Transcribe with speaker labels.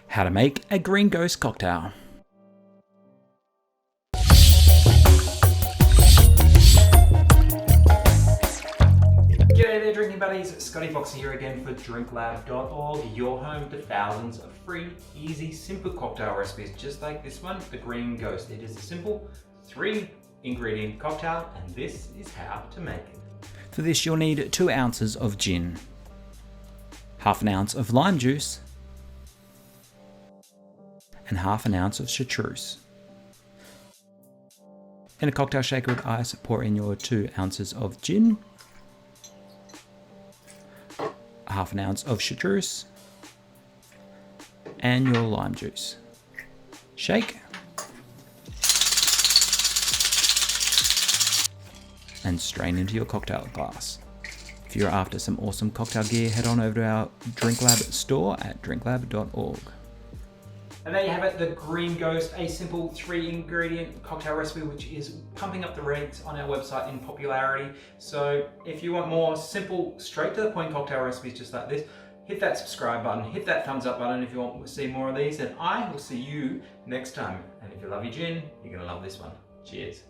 Speaker 1: How to make a green ghost cocktail. G'day there drinking buddies, Scotty Boxa here again for DrinkLab.org, your home to thousands of free, easy, simple cocktail recipes just like this one, the Green Ghost. It is a simple 3-ingredient cocktail and this is how to make it. For this you'll need 2 ounces of gin, half an ounce of lime juice, and half an ounce of chartreuse. In a cocktail shaker with ice, pour in your 2 ounces of gin, half an ounce of chartreuse, and your lime juice. Shake. And strain into your cocktail glass. If you're after some awesome cocktail gear, head on over to our DrinkLab store at DrinkLab.org. And there you have it, the Green Ghost, a simple 3-ingredient cocktail recipe which is pumping up the ranks on our website in popularity. So if you want more simple, straight to the point cocktail recipes just like this, hit that subscribe button, hit that thumbs up button if you want to see more of these, and I will see you next time. And if you love your gin, you're going to love this one. Cheers.